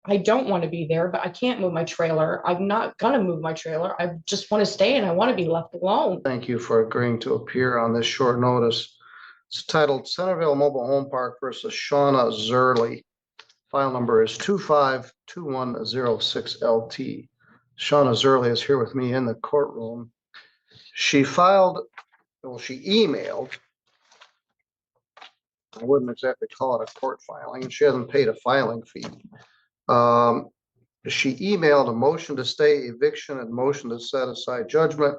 I don't want to be there, but I can't move my trailer. I'm not going to move my trailer. I just want to stay and I want to be left alone. Thank you for agreeing to appear on this short notice. It's titled Centerville Mobile Home Park versus Shauna Zerley. File number is 252106LT. Shauna Zerley is here with me in the courtroom. She emailed, I wouldn't exactly call it a court filing, and she hasn't paid a filing fee. She emailed a motion to stay eviction and motion to set aside judgment,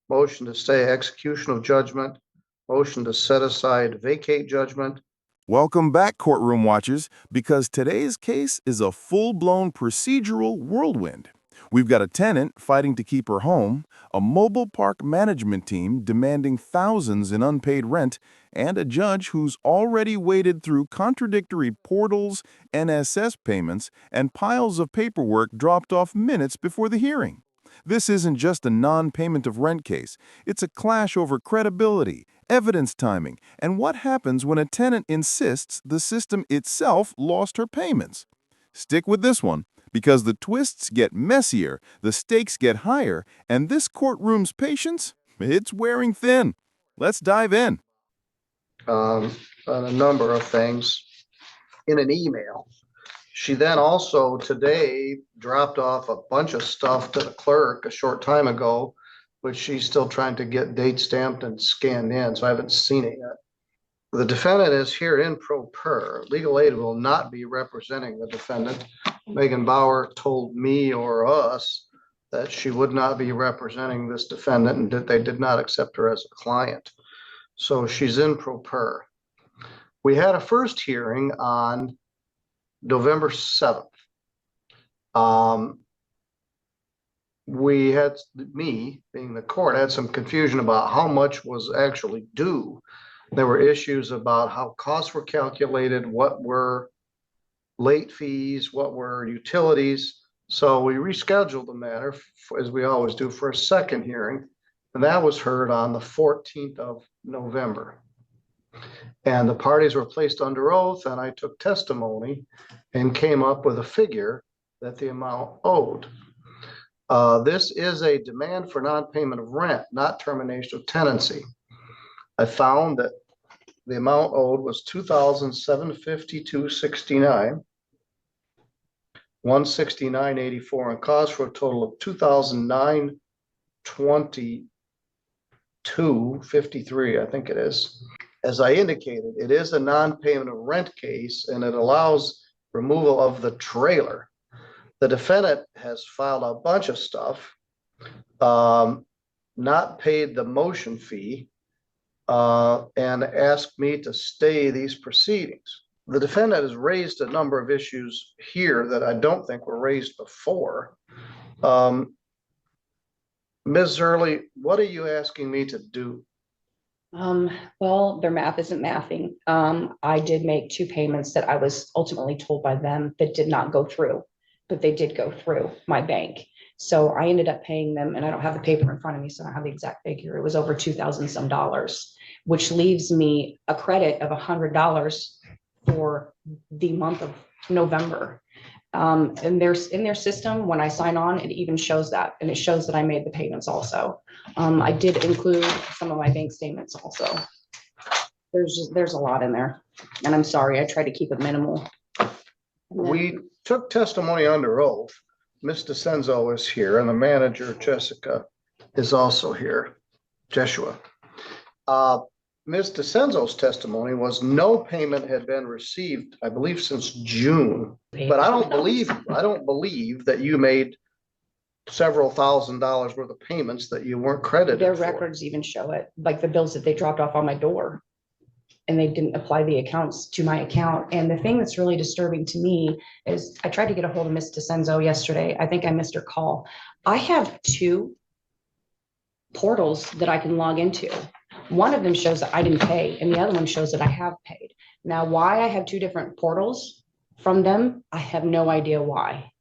motion to stay execution of judgment, motion to set aside vacate judgment. Welcome back, courtroom watchers, because today's case is a full-blown procedural whirlwind. We've got a tenant fighting to keep her home, a mobile park management team demanding thousands in unpaid rent, and a judge who's already waded through contradictory portals, NSS payments, and piles of paperwork dropped off minutes before the hearing. This isn't just a non-payment of rent case. It's a clash over credibility, evidence timing, and what happens when a tenant insists the system itself lost her payments. Stick with this one, because the twists get messier, the stakes get higher, and this courtroom's patience, it's wearing thin. Let's dive in. On a number of things in an email. She then also today dropped off a bunch of stuff to the clerk a short time ago, which she's still trying to get date stamped and scanned in, so I haven't seen it yet. The defendant is here in pro per. Legal aid will not be representing the defendant. Megan Bauer told me or us that she would not be representing this defendant and that they did not accept her as a client. So she's in pro per. We had a first hearing on November 7th. We had, me being the court, had some confusion about how much was actually due. There were issues about how costs were calculated, what were late fees, what were utilities. So we rescheduled the matter, as we always do, for a second hearing. And that was heard on the 14th of November. And the parties were placed under oath, and I took testimony and came up with a figure that the amount owed. This is a demand for non-payment of rent, not termination of tenancy. I found that the amount owed was $2,752.69, $169.84, and cost for a total of $2,922.53, I think it is. As I indicated, it is a non-payment of rent case, and it allows removal of the trailer. The defendant has filed a bunch of stuff, not paid the motion fee, and asked me to stay these proceedings. The defendant has raised a number of issues here that I don't think were raised before. Ms. Zerley, what are you asking me to do? Well, their math isn't mathing. I did make 2 payments that I was ultimately told by them that did not go through, but they did go through my bank. So I ended up paying them, and I don't have the paper in front of me, so I don't have the exact figure. It was over $2,000 some, which leaves me a credit of $100 for the month of November. And there's in their system, when I sign on, it even shows that, and it shows that I made the payments also. I did include some of my bank statements also. There's a lot in there, and I'm sorry, I tried to keep it minimal. We took testimony under oath. Ms. DeCenzo is here, and the manager, Jessica, is also here, Jeshua. Ms. DeCenzo's testimony was no payment had been received, I believe, since June. But I don't believe that you made several $1,000s worth of payments that you weren't credited Their for. records even show it, like the bills that they dropped off on my door, and they didn't apply the accounts to my account. And the thing that's really disturbing to me is I tried to get a hold of Ms. DeCenzo yesterday. I think I missed her call. I have 2 portals that I can log into. One of them shows that I didn't pay, and the other one shows that I have paid. Now, why I have 2 different portals from them, I have no idea why,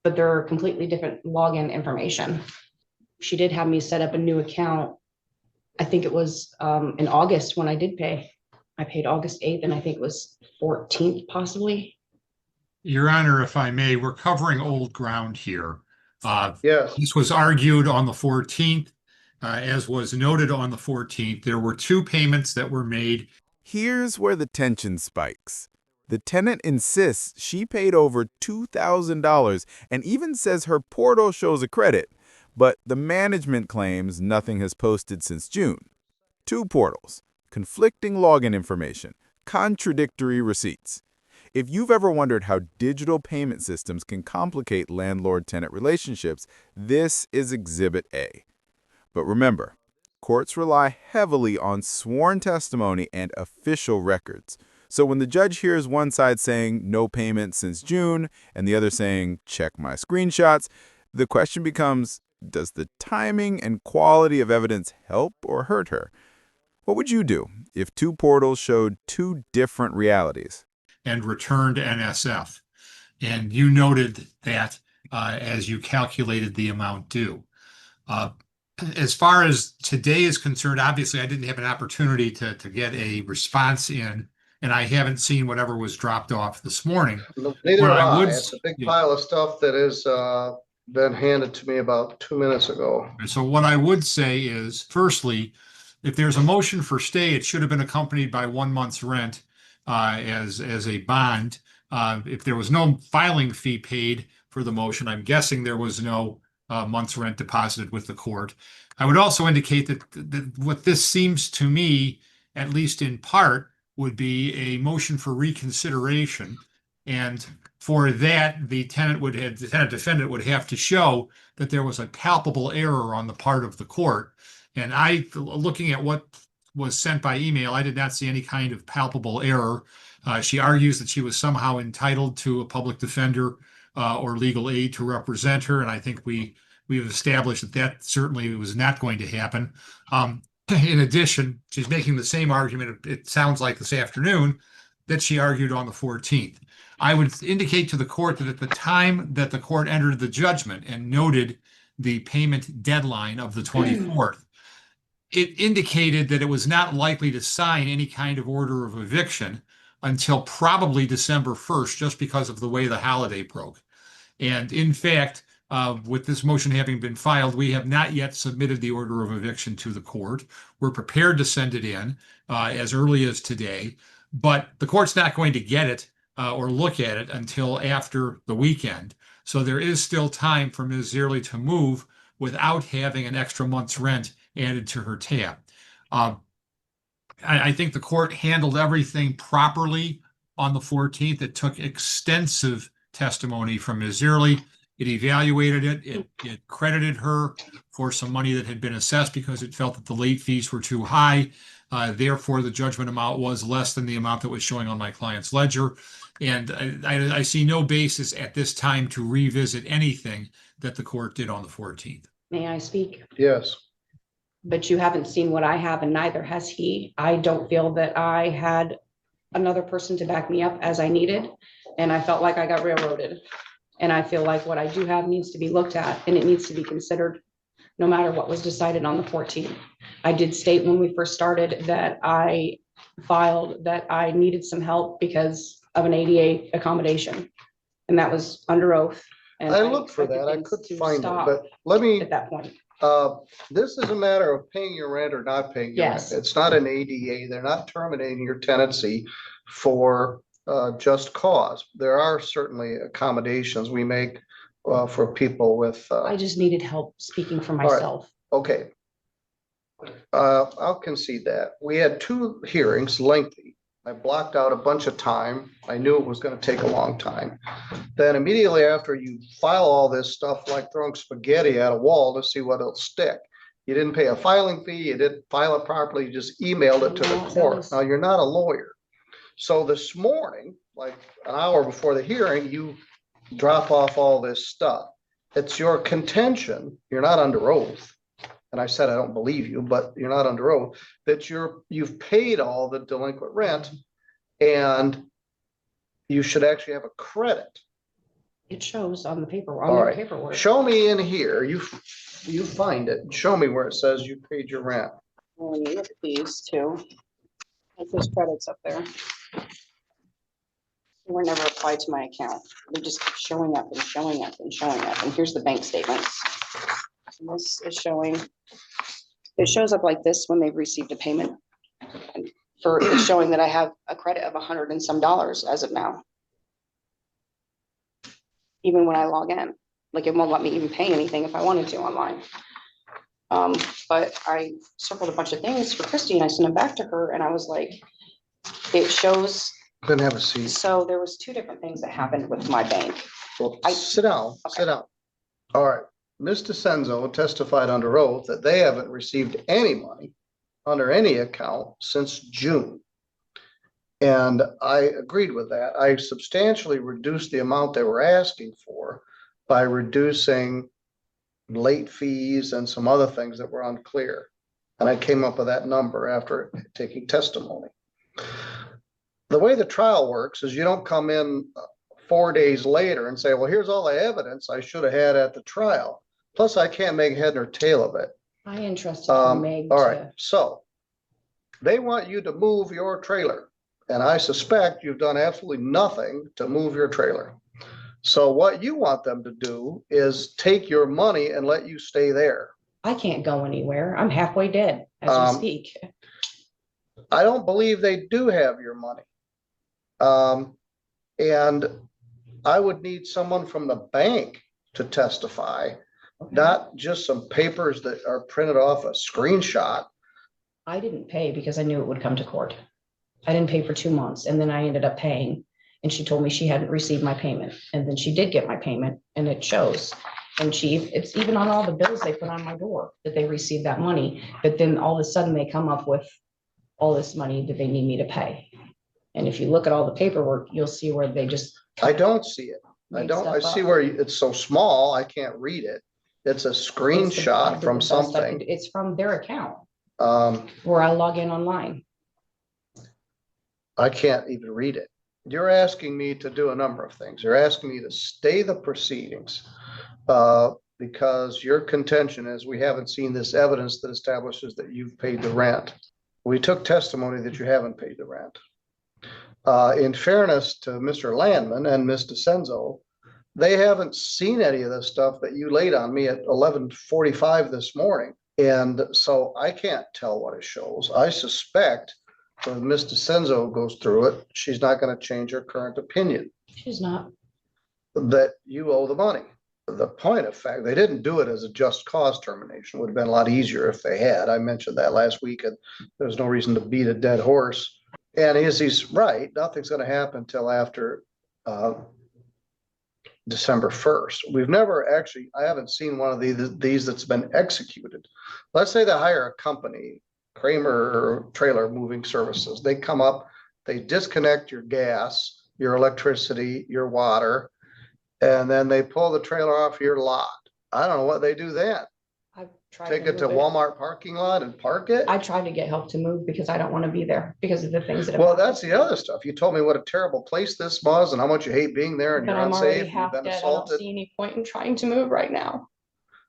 but they're completely different login information. She did have me set up a new account. I think it was in August when I did pay. I paid August 8th, and I think it was 14th possibly. Your Honor, if I may, we're covering old ground here. Yes, This was argued on the 14th. As was noted on the 14th, there were two payments that were made. Here's where the tension spikes. The tenant insists she paid over $2,000 and even says her portal shows a credit, but the management claims nothing has posted since June. Two portals, conflicting login information, contradictory receipts. If you've ever wondered how digital payment systems can complicate landlord-tenant relationships, this is Exhibit A. But remember, courts rely heavily on sworn testimony and official records. So when the judge hears one side saying no payment since June and the other saying check my screenshots, the question becomes, does the timing and quality of evidence help or hurt her? What would you do if two portals showed two different realities? And returned NSF. And you noted that as you calculated the amount due. As far as today is concerned, obviously I didn't have an opportunity to get a response in, and I haven't seen whatever was dropped off this morning. neither What have I I. would It's a big yeah. pile of stuff that has been handed to me about 2 minutes ago. So what I would say is, firstly, if there's a motion for stay, it should have been accompanied by 1 month's rent as a bond. If there was no filing fee paid for the motion, I'm guessing there was no month's rent deposited with the court. I would also indicate that what this seems to me, at least in part, would be a motion for reconsideration. And for that, the tenant defendant would have to show that there was a palpable error on the part of the court. And looking at what was sent by email, I did not see any kind of palpable error. She argues that she was somehow entitled to a public defender or legal aid to represent her, and I think we've established that certainly was not going to happen. In addition, she's making the same argument, it sounds like this afternoon, that she argued on the 14th. I would indicate to the court that at the time that the court entered the judgment and noted the payment deadline of the 24th, it indicated that it was not likely to sign any kind of order of eviction until probably December 1st, just because of the way the holiday broke. And in fact, with this motion having been filed, we have not yet submitted the order of eviction to the court. We're prepared to send it in as early as today, but the court's not going to get it or look at it until after the weekend. So there is still time for Ms. Zierle to move without having an extra month's rent added to her tab. I think the court handled everything properly on the 14th. It took extensive testimony from Ms. Zierle. It evaluated it. It credited her for some money that had been assessed because it felt that the late fees were too high. Therefore, the judgment amount was less than the amount that was showing on my client's ledger. And I see no basis at this time to revisit anything that the court did on the 14th. May I speak? Yes. But you haven't seen what I have, and neither has he. I don't feel that I had another person to back me up as I needed, and I felt like I got railroaded. And I feel like what I do have needs to be looked at, and it needs to be considered no matter what was decided on the 14th. I did state when we first started that I filed that I needed some help because of an ADA accommodation, and that was under oath. And I looked for that. I couldn't find it, but let me, at that point. this is a matter of paying your rent or not paying your rent. Yes. It's not an ADA. They're not terminating your tenancy for just cause. There are certainly accommodations we make for people with. I just needed help speaking for right. myself. Okay. I'll concede that. We had 2 hearings, lengthy. I blocked out a bunch of time. I knew it was going to take a long time. Then immediately after, you file all this stuff like throwing spaghetti at a wall to see what will stick. You didn't pay a filing fee. You didn't file it properly. You just emailed it to the court. Now, you're not a lawyer. So this morning, like an hour before the hearing, you drop off all this stuff. It's your contention. You're not under oath. And I said, I don't believe you, but you're not under oath, that you've paid all the delinquent rent and you should actually have a credit. It shows on the paper, All right. paperwork. Show me in here, you find it, show me where it says you paid your rent. Well, you look at these two. There's credits up there. They were never applied to my account. They just kept showing up and showing up and showing up. And here's the bank statements. And this is showing, it shows up like this when they've received a payment. And it's showing that I have a credit of $100 and some as of now. Even when I log in, like it won't let me even pay anything if I wanted to online. But I circled a bunch of things for Christy and I sent them back to her and I was like, it shows. Then have a seat. So there was two different things that happened with my bank. Well, sit down, sit down. All right. Ms. DeCenzo testified under oath that they haven't received any money under any account since June. And I agreed with that. I substantially reduced the amount they were asking for by reducing late fees and some other things that were unclear. And I came up with that number after taking testimony. The way the trial works is you don't come in 4 days later and say, well, here's all the evidence I should have had at the trial. Plus, I can't make head nor tail of it. I entrusted Meg All right, so they want you to move your trailer. And I suspect you've done absolutely nothing to move your trailer. So what you want them to do is take your money and let you stay there. I can't go anywhere. I'm halfway dead as we speak. I don't believe they do have your money. And I would need someone from the bank to testify, not just some papers that are printed off a screenshot. I didn't pay because I knew it would come to court. I didn't pay for 2 months and then I ended up paying and she told me she hadn't received my payment. And then she did get my payment and it shows. And it's even on all the bills they put on my door that they received that money. But then all of a sudden they come up with all this money that they need me to pay. And if you look at all the paperwork, you'll see where they just. I don't see it. I see where it's so small, I can't read it. It's a screenshot from something. It's from their account. Where I log in online. I can't even read it. You're asking me to do a number of things. You're asking me to stay the proceedings because your contention is we haven't seen this evidence that establishes that you've paid the rent. We took testimony that you haven't paid the rent. In fairness to Mr. Landman and Ms. DeCenzo, they haven't seen any of this stuff that you laid on me at 11:45 this morning. And so I can't tell what it shows. I suspect when Ms. DeCenzo goes through it, she's not going to change her current opinion. She's not. That you owe the money. The point of fact, they didn't do it as a just cause termination. It would have been a lot easier if they had. I mentioned that last week, and there's no reason to beat a dead horse. And he's right. Nothing's going to happen until after December 1st. We've never actually, I haven't seen one of these that's been executed. Let's say they hire a company, Kramer Trailer Moving Services. They come up, they disconnect your gas, your electricity, your water, and then they pull the trailer off your lot. I don't know what they do then. Take it to Walmart parking lot and park it? I tried to get help to move because I don't want to be there because of the things that. Well, that's the other stuff. You told me what a terrible place this was and how much you hate being there and But you're I'm already unsafe, half you've been dead. I don't assaulted. see any point in trying to move right now.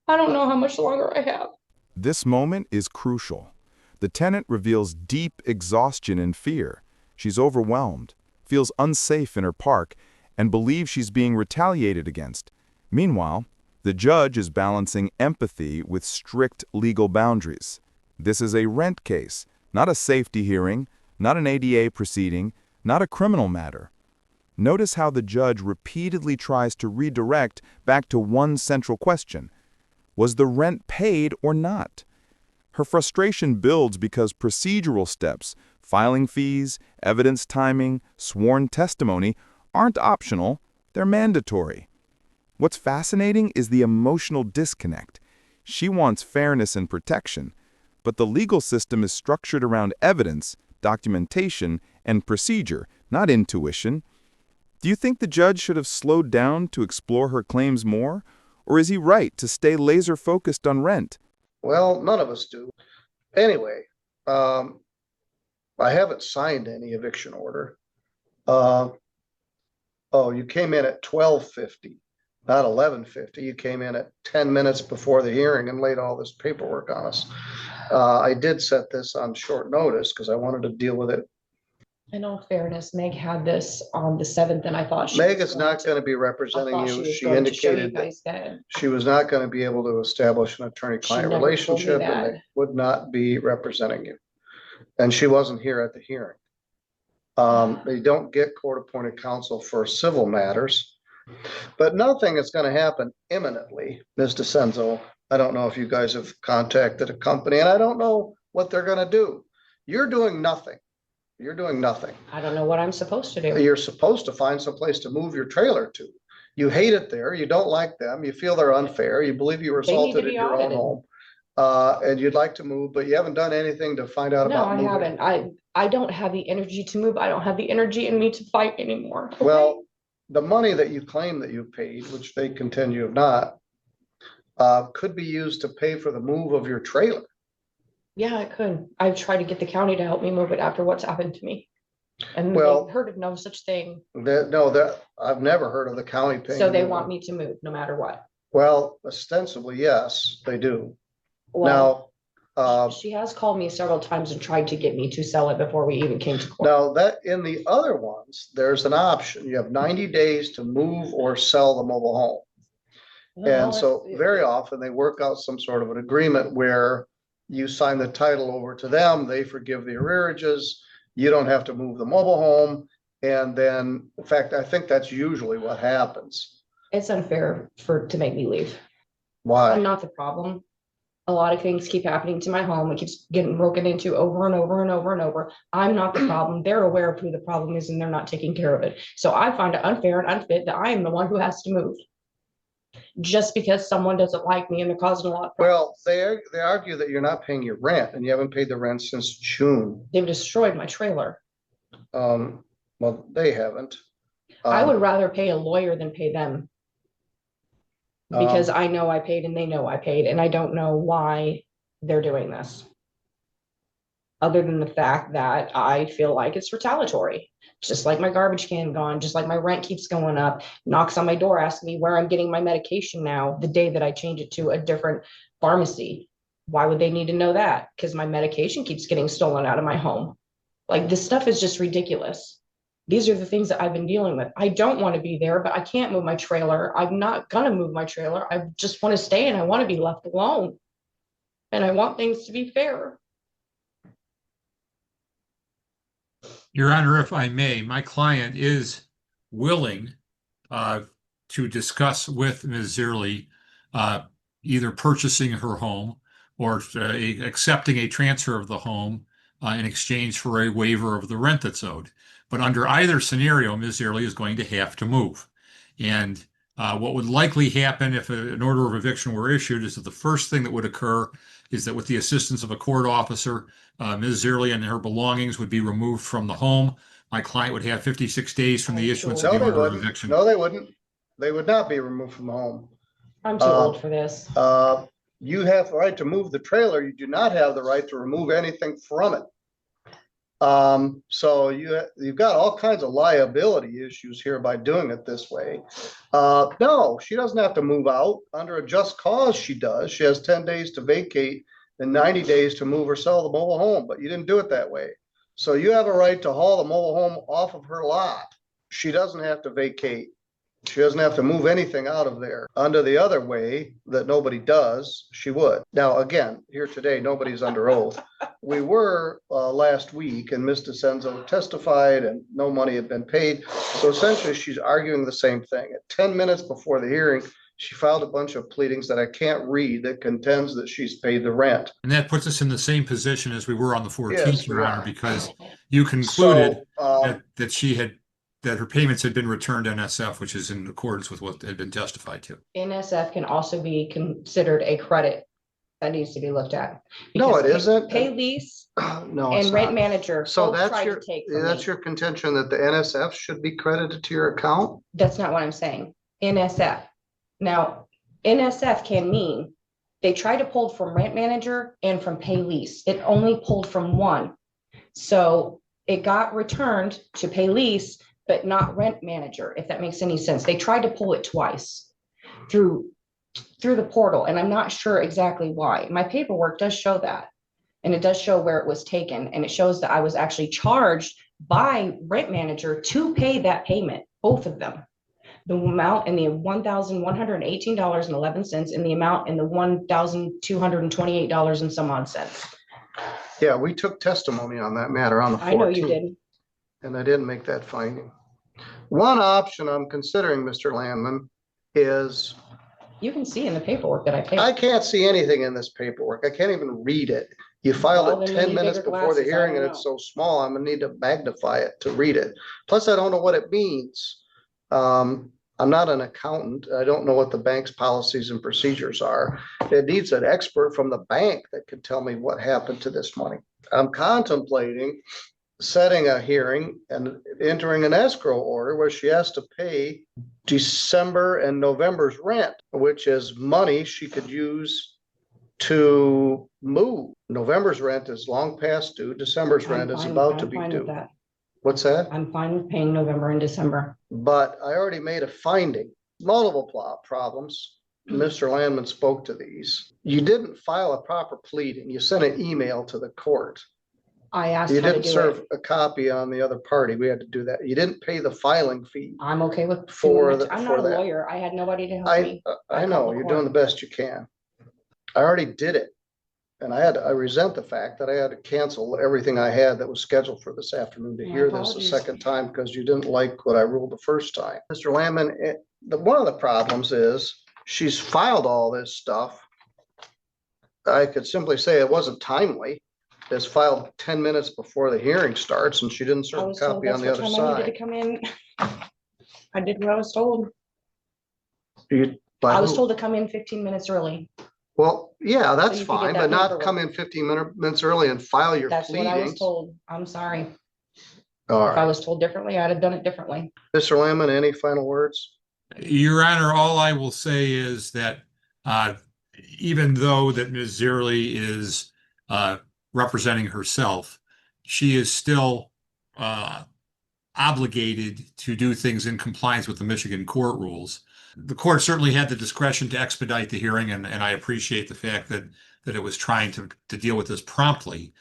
I don't know how much longer I have. This moment is crucial. The tenant reveals deep exhaustion and fear. She's overwhelmed, feels unsafe in her park, and believes she's being retaliated against. Meanwhile, the judge is balancing empathy with strict legal boundaries. This is a rent case, not a safety hearing, not an ADA proceeding, not a criminal matter. Notice how the judge repeatedly tries to redirect back to one central question. Was the rent paid or not? Her frustration builds because procedural steps, filing fees, evidence timing, sworn testimony, aren't optional, they're mandatory. What's fascinating is the emotional disconnect. She wants fairness and protection, but the legal system is structured around evidence, documentation, and procedure, not intuition. Do you think the judge should have slowed down to explore her claims more? Or is he right to stay laser-focused on rent? Well, none of us do. Anyway, I haven't signed any eviction order. Oh, you came in at 12:50, not 11:50. You came in at 10 minutes before the hearing and laid all this paperwork on us. I did set this on short notice because I wanted to deal with it In all fairness, Meg had this on the 7th and I thought she. Meg was is not going to be I representing thought you. was She going to show you indicated that guys that. she was not going to be able to establish an attorney-client She never told me relationship and that. they would not be representing you. And she wasn't here at the hearing. They don't get court-appointed counsel for civil matters, but nothing is going to happen imminently. Ms. DeCenzo, I don't know if you guys have contacted a company and I don't know what they're going to do. You're doing nothing. You're doing nothing. I don't know what I'm supposed to do. You're supposed to find some place to move your trailer to. You hate it there. You don't like them. You feel they're unfair. You believe you were They need to assaulted in be your own audited. home. And you'd like to move, but you haven't done anything to find out No, about I moving. haven't. I don't have the energy to move. I don't have the energy in me to fight anymore. Well, the money that you claim that you paid, which they contend you have not, could be used to pay for the move of your trailer. Yeah, I could. I've tried to get the county to help me move it after what's happened to me. And Well, they've heard of no such thing. That I've never heard of the county paying. So they you. want me to move no matter what. Well, ostensibly, yes, they do. Well, Now, she has called me several times and tried to get me to sell it before we even came to court. now that in the other ones, there's an option. You have 90 days to move or sell the mobile home. Well, And so very often they work out some sort of an agreement where you sign the title over to them, they forgive the arrearages, you don't have to move the mobile home. And then, in fact, I think that's usually what happens. it's unfair to make me leave. I'm Why? not the problem. A lot of things keep happening to my home. It keeps getting broken into over and over and over and over. I'm not the problem. They're aware of who the problem is and they're not taking care of it. So I find it unfair and unfit that I am the one who has to move. Just because someone doesn't like me and they're causing a lot of problems. Well, they argue that you're not paying your rent and you haven't paid the rent since June. They've destroyed my trailer. Well, they haven't. I would rather pay a lawyer than pay them. Because I know I paid and they know I paid, and I don't know why they're doing this. Other than the fact that I feel like it's retaliatory. Just like my garbage can gone, just like my rent keeps going up, knocks on my door, asking me where I'm getting my medication now, the day that I change it to a different pharmacy. Why would they need to know that? Because my medication keeps getting stolen out of my home. Like, this stuff is just ridiculous. These are the things that I've been dealing with. I don't want to be there, but I can't move my trailer. I'm not gonna move my trailer. I just want to stay and I want to be left alone. And I want things to be fair. Your Honor, if I may, my client is willing to discuss with Ms. Zierle either purchasing her home or accepting a transfer of the home in exchange for a waiver of the rent that's owed. But under either scenario, Ms. Zierle is going to have to move. And what would likely happen if an order of eviction were issued is that the first thing that would occur is that with the assistance of a court officer, Ms. Zierle and her belongings would be removed from the home. My client would have 56 days from the issuance of No, the they order of wouldn't. eviction. No, they wouldn't. They would not be removed from the home. I'm too old for this. You have the right to move the trailer. You do not have the right to remove anything from it. So you've got all kinds of liability issues here by doing it this way. No, she doesn't have to move out. Under a just cause, she does. She has 10 days to vacate and 90 days to move or sell the mobile home, but you didn't do it that way. So you have a right to haul the mobile home off of her lot. She doesn't have to vacate. She doesn't have to move anything out of there. Under the other way that nobody does, she would. Now, again, here today, nobody's under oath. We were last week and Ms. DeCenzo testified and no money had been paid. So essentially she's arguing the same thing. At 10 minutes before the hearing, she filed a bunch of pleadings that I can't read that contends that she's paid the rent. And that puts us in the same position as we were on the 14th, Yes, Your we Honor, are. because you concluded So, that her payments had been returned to NSF, which is in accordance with what had been testified to. NSF can also be considered a credit that needs to be looked at. No, it Because isn't. Pay lease no, it's and rent not. manager. So both that's tried to your, take from that's me. your contention that the NSF should be credited to your account? That's not what I'm saying. NSF. Now, NSF can mean they tried to pull from rent manager and from pay lease. It only pulled from one. So it got returned to pay lease, but not rent manager, if that makes any sense. They tried to pull it twice through the portal, and I'm not sure exactly why. My paperwork does show that, and it does show where it was taken, and it shows that I was actually charged by rent manager to pay that payment, both of them. The amount in the $1,118.11 and the amount in the $1,228 and some odd cents. Yeah, we took testimony on that matter on the 14th. I know you did. And I didn't make that finding. One option I'm considering, Mr. Landman, is You can see in the paperwork that I paid. I can't see anything in this paperwork. I can't even read it. You filed Well, it then you 10 need minutes bigger before the glasses. I hearing don't and it's know. so small, I'm gonna need to magnify it to read it. Plus, I don't know what it means. I'm not an accountant. I don't know what the bank's policies and procedures are. It needs an expert from the bank that can tell me what happened to this money. I'm contemplating setting a hearing and entering an escrow order where she has to pay December and November's rent, which is money she could use to move. November's rent is long past due. December's rent is about to be I'm fine with due. that. What's that? I'm fine with paying November and December. But I already made a finding, multiple problems. Mr. Landman spoke to these. You didn't file a proper pleading. You sent an email to the court. I asked You how to didn't do serve it. a copy on the other party. We had to do that. You didn't pay the filing fee. I'm okay with For doing it. I'm not a that. lawyer. I had nobody to help me. I I know, called the you're court. doing the best you can. I already did it. And I resent the fact that I had to cancel everything I had that was scheduled for this afternoon to My hear this a apologies. second time because you didn't like what I ruled the first time. Mr. Landman, one of the problems is she's filed all this stuff. I could simply say it wasn't timely. It's filed 10 minutes before the hearing starts and she didn't I serve a was told copy that's on the what other time I needed side. to come in. I did what I was told. By I was who? told to come in 15 minutes early. Well, yeah, that's you could get fine, that but not paperwork. come in 15 minutes early and file your That's what I was pleadings. told. I'm sorry. All If I right. was told differently, I'd have done it differently. Mr. Landman, any final words? Your Honor, all I will say is that even though that Ms. Zierle is representing herself, she is still obligated to do things in compliance with the Michigan court rules. The court certainly had the discretion to expedite the hearing, and I appreciate the fact that it was trying to deal with this promptly.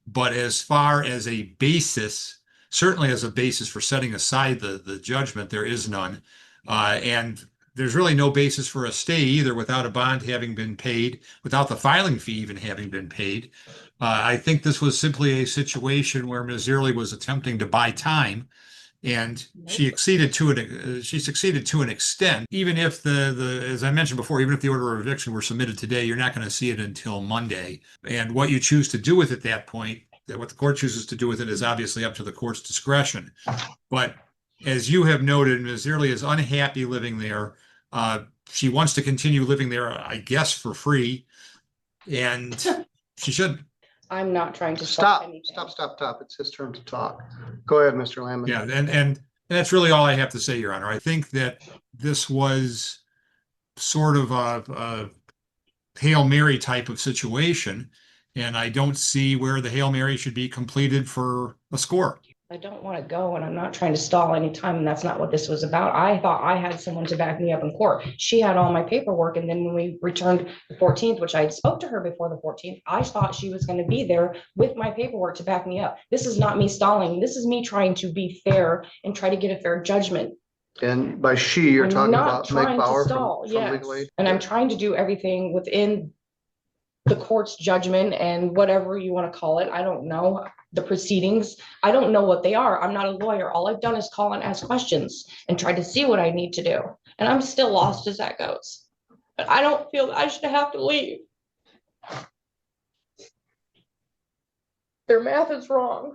But as far as a basis, certainly as a basis for setting aside the judgment, there is none. And there's really no basis for a stay either without a bond having been paid, without the filing fee even having been paid. I think this was simply a situation where Ms. Zierle was attempting to buy time, and she succeeded to an extent. Even if as I mentioned before, even if the order of eviction were submitted today, you're not going to see it until Monday. And what you choose to do with it at that point, what the court chooses to do with it is obviously up to the court's discretion. But as you have noted, Ms. Zierle is unhappy living there. She wants to continue living there, I guess, for free, and she should. I'm not trying to stop anything. Stop. It's his turn to talk. Go ahead, Mr. Landman. Yeah, and that's really all I have to say, Your Honor. I think that this was sort of a Hail Mary type of situation, and I don't see where the Hail Mary should be completed for a score. I don't want to go, and I'm not trying to stall any time, and that's not what this was about. I thought I had someone to back me up in court. She had all my paperwork, and then when we returned the 14th, which I had spoke to her before the 14th, I thought she was going to be there with my paperwork to back me up. This is not me stalling. This is me trying to be fair and try to get a fair judgment. And by she, you're I'm talking not about trying Meg to Bauer stall, from yes. Legal Aid? And I'm trying to do everything within the court's judgment and whatever you want to call it. I don't know the proceedings. I don't know what they are. I'm not a lawyer. All I've done is call and ask questions and try to see what I need to do. And I'm still lost as that goes. But I don't feel that I should have to leave. Their math is wrong.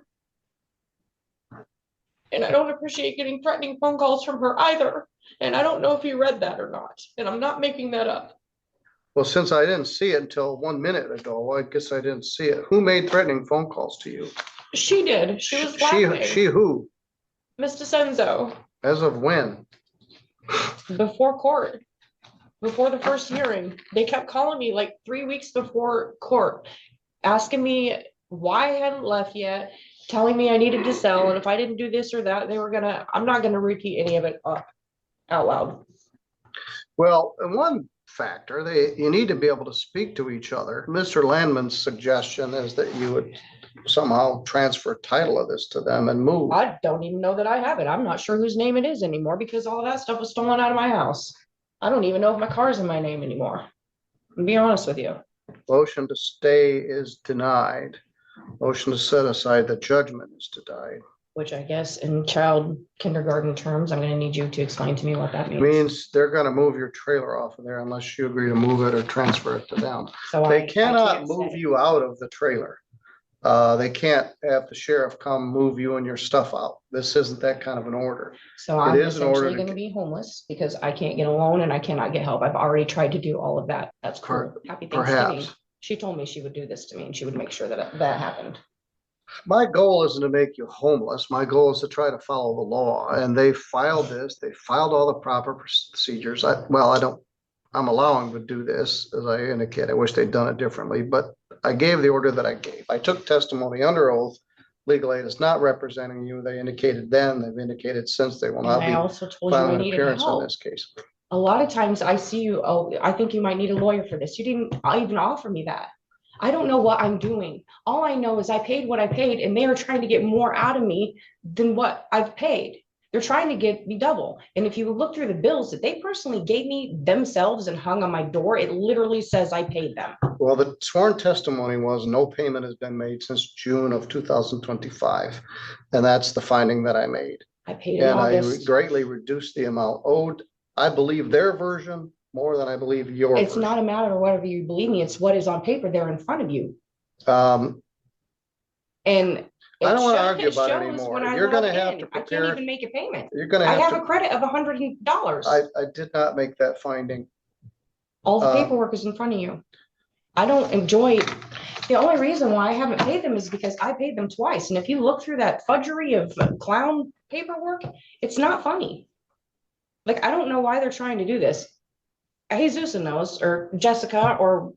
And I don't appreciate getting threatening phone calls from her either. And I don't know if you read that or not. And I'm not making that up. Well, since I didn't see it until 1 minute ago, I guess I didn't see it. Who made threatening phone calls to you? She did. She was laughing. She who? Ms. DeCenzo. As of when? Before court. Before the first hearing. They kept calling me like 3 weeks before court, asking me why I hadn't left yet, telling me I needed to sell, and if I didn't do this or that, I'm not gonna repeat any of it out loud. Well, and one factor. You need to be able to speak to each other. Mr. Landman's suggestion is that you would somehow transfer title of this to them and move. I don't even know that I have it. I'm not sure whose name it is anymore because all that stuff was stolen out of my house. I don't even know if my car's in my name anymore. To be honest with you. Motion to stay is denied. Motion to set aside the judgment is denied. Which I guess in child kindergarten terms, I'm gonna need you to explain to me what that means. Means they're gonna move your trailer off of there unless you agree to move it or transfer it to them. So They I cannot can't move say. you out of the trailer. They can't have the sheriff come move you and your stuff out. This isn't that kind of an order. So I'm is an order essentially to gonna be homeless because I can't get a loan and I cannot get help. I've already tried to do all of that. That's cool. Happy Thanksgiving. Perhaps. She told me she would do this to me and she would make sure that that happened. My goal isn't to make you homeless. My goal is to try to follow the law. And they filed this, they filed all the proper procedures. I'm allowing them to do this, as I indicated. I wish they'd done it differently, but I gave the order that I gave. I took testimony under oath. Legal aid is not representing you. They indicated then, they've indicated since they will And not I be also told you I filing an needed appearance in help. this case. A lot of times I see you, oh, I think you might need a lawyer for this. You didn't even offer me that. I don't know what I'm doing. All I know is I paid what I paid and they are trying to get more out of me than what I've paid. They're trying to get me double. And if you look through the bills that they personally gave me themselves and hung on my door, it literally says I paid them. Well, the sworn testimony was no payment has been made since June of 2025. And that's the finding that I made. I paid in And I August. greatly reduced the amount owed. I believe their version more than I believe yours. It's not a matter of whatever you believe me. It's what is on paper there in front of you. I And don't want to argue about it anymore. You're going to have to I can't prepare. even make a payment. You're going to I have have a to. credit of $100. I did not make that finding. All the paperwork is in front of you. I don't enjoy, the only reason why I haven't paid them is because I paid them twice. And if you look through that fudgery of clown paperwork, it's not funny. Like, I don't know why they're trying to do this. Jesus knows, or Jessica, or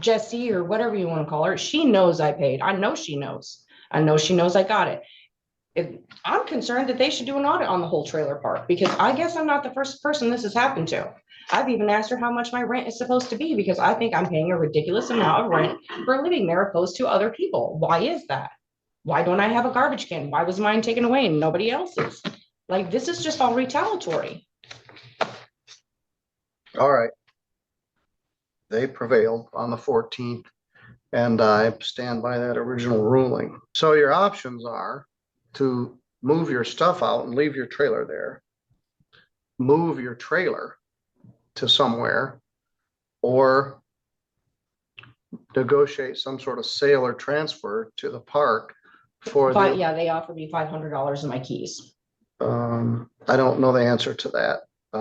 Jessie, or whatever you want to call her. She knows I paid. I know she knows. I know she knows I got it. I'm concerned that they should do an audit on the whole trailer park because I guess I'm not the first person this has happened to. I've even asked her how much my rent is supposed to be because I think I'm paying a ridiculous amount of rent for living there opposed to other people. Why is that? Why don't I have a garbage can? Why was mine taken away and nobody else's? Like, this is just all retaliatory. All right. They prevailed on the 14th, and I stand by that original ruling. So your options are to move your stuff out and leave your trailer there, move your trailer to somewhere, or negotiate some sort of sale or transfer to the park for But yeah, they offered me $500 in my keys. I don't know the answer to that. I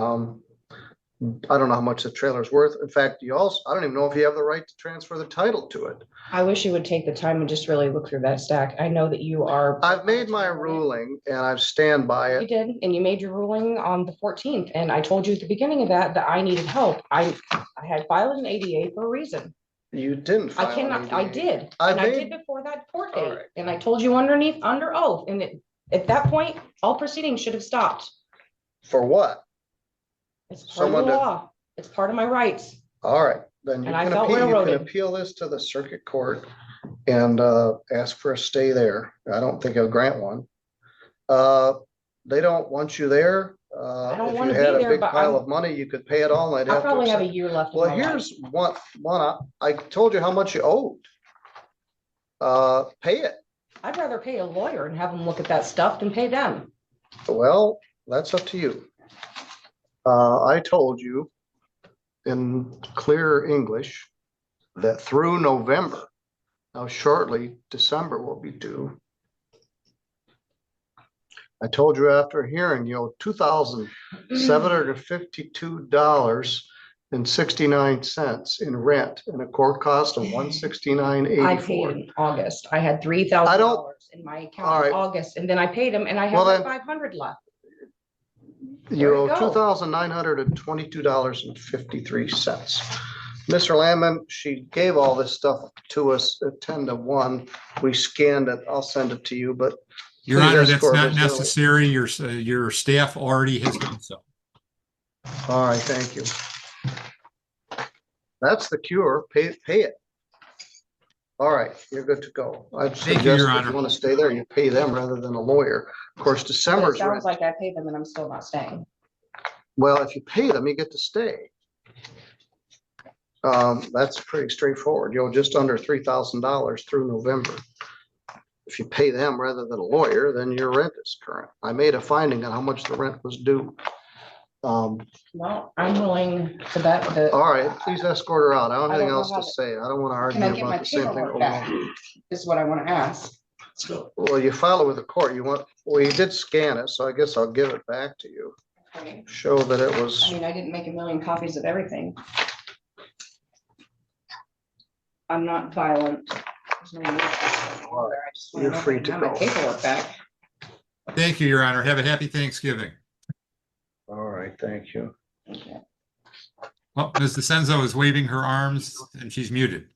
don't know how much the trailer is worth. In fact, I don't even know if you have the right to transfer the title to it. I wish you would take the time and just really look through that stack. I know that you are. I've made my ruling and I stand by You it. did, and you made your ruling on the 14th, and I told you at the beginning of that I needed help. I had filed an ADA for a reason. You didn't I file cannot, an I ADA. did, I and I made- did before that court All date, right. and I told you under oath, and at that point, all proceedings should have stopped. For what? It's part of Someone the to- law. It's part of my rights. All right, then you And I can felt appeal, you can railroaded. appeal this to the circuit court and ask for a stay there. I don't think I'll grant one. They don't want you there. don't If you wanna be had a there, big but pile I'm- of money, you could pay it all. And I'd I have to probably have a accept- year left in Well, my life. here's one, I told you how much you owed. Pay it. I'd rather pay a lawyer and have them look at that stuff than pay them. Well, that's up to you. I told you in clear English that through November, now shortly December will be due. I told you after hearing, you owe $2,752.69 in rent and a court cost of I paid $169.84. in August. I had $3,000 in my All account right. in August, and then I paid them, and I have Well, like then- 500 left. You There you owe go. $2,922.53. Mr. Landman, she gave all this stuff to us at 10 to 1. We scanned it. I'll send it to you, but Your please Honor, that's escort not Ms. Lilly. necessary. Your staff already has done so. All right, thank you. That's the cure. Pay it. All right, you're good to go. I'd Thank you, suggest Your if Honor. you want to stay there, you pay them rather than a lawyer. Of course, But it December's sounds rent. like I paid them and I'm still not staying. Well, if you pay them, you get to stay. That's pretty straightforward. You'll just under $3,000 through November. If you pay them rather than a lawyer, then your rent is current. I made a finding on how much the rent was due. Well, I'm willing to bet that. All right, please escort her out. I don't have I don't anything know else how to to- say. I don't want to Can I argue get my about the same thing. paperwork over back? and over. Is what I want to ask. Well, you file it with the court. Well, you did scan it, so I guess I'll give it back to you. Okay. Show that it I was, mean, I didn't make a million copies of everything. I'm not violent. There's no need for this anymore. I just wanna You're know if I free can to have my go. paperwork back. Thank you, Your Honor. Have a happy Thanksgiving. all right, thank you. Okay. Well, Ms. DeCenzo is waving her arms and she's muted.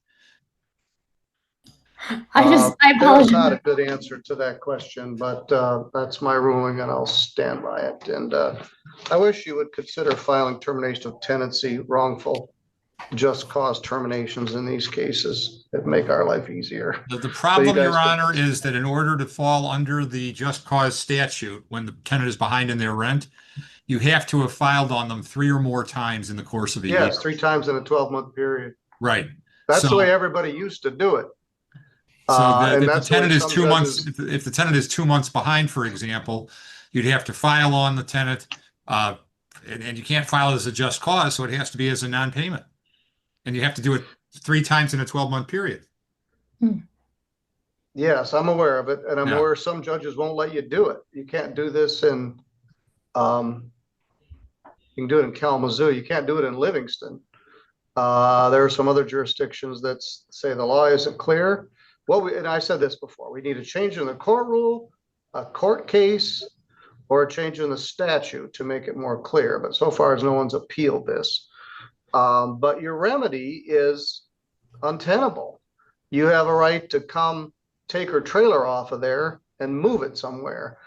I There was not a apologize. good answer to that question, but that's my ruling and I'll stand by it. And I wish you would consider filing termination of tenancy wrongful just cause terminations in these cases. It'd make our life easier. The problem, guys Your can- Honor, is that in order to fall under the just cause statute, when the tenant is behind in their rent, you have to have filed on them 3 or more times in the course of a year. Yes, 3 times in a 12-month period. Right. That's the So- way everybody used to do it. So And if the that's the way tenant is some 2 months, judges- if the tenant is 2 months behind, for example, you'd have to file on the tenant, and you can't file as a just cause, so it has to be as a non-payment. And you have to do it 3 times in a 12-month period. Yes, I'm aware of it, and I'm Yeah. aware some judges won't let you do it. You can't do this in, you can do it in Kalamazoo. You can't do it in Livingston. There are some other jurisdictions that say the law isn't clear. And I said this before, we need a change in the court rule, a court case, or a change in the statute to make it more clear. But so far as no one's appealed this. But your remedy is untenable. You have a right to come take her trailer off of there and move it somewhere,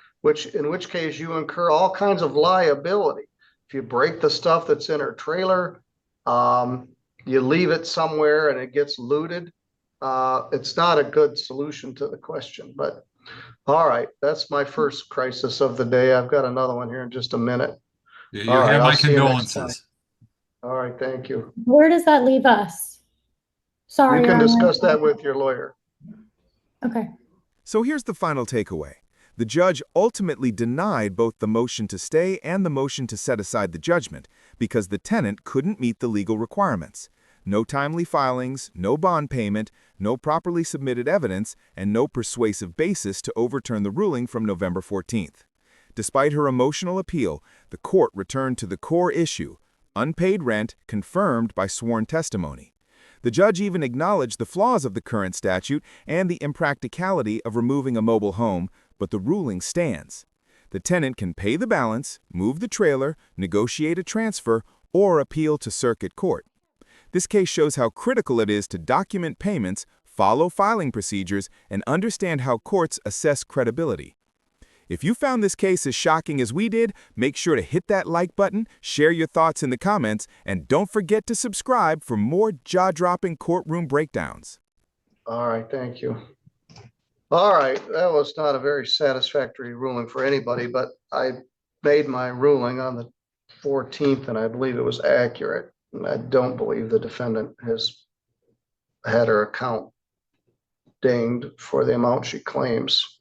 in which case you incur all kinds of liability. If you break the stuff that's in her trailer, you leave it somewhere and it gets looted. It's not a good solution to the question, but all right, that's my first crisis of the day. I've got another one here in just a minute. You All right, have I'll my see you next condolences. All right, thank you. Where does that leave us? Sorry. You can Your Honor. discuss that with your lawyer. Okay. So here's the final takeaway. The judge ultimately denied both the motion to stay and the motion to set aside the judgment because the tenant couldn't meet the legal requirements. No timely filings, no bond payment, no properly submitted evidence, and no persuasive basis to overturn the ruling from November 14th. Despite her emotional appeal, the court returned to the core issue, unpaid rent confirmed by sworn testimony. The judge even acknowledged the flaws of the current statute and the impracticality of removing a mobile home, but the ruling stands. The tenant can pay the balance, move the trailer, negotiate a transfer, or appeal to circuit court. This case shows how critical it is to document payments, follow filing procedures, and understand how courts assess credibility. If you found this case as shocking as we did, make sure to hit that like button, share your thoughts in the comments, and don't forget to subscribe for more jaw-dropping courtroom breakdowns. All right, thank you. All right, that was not a very satisfactory ruling for anybody, but I made my ruling on the 14th, and I believe it was accurate. And I don't believe the defendant has had her account dinged for the amount she claims.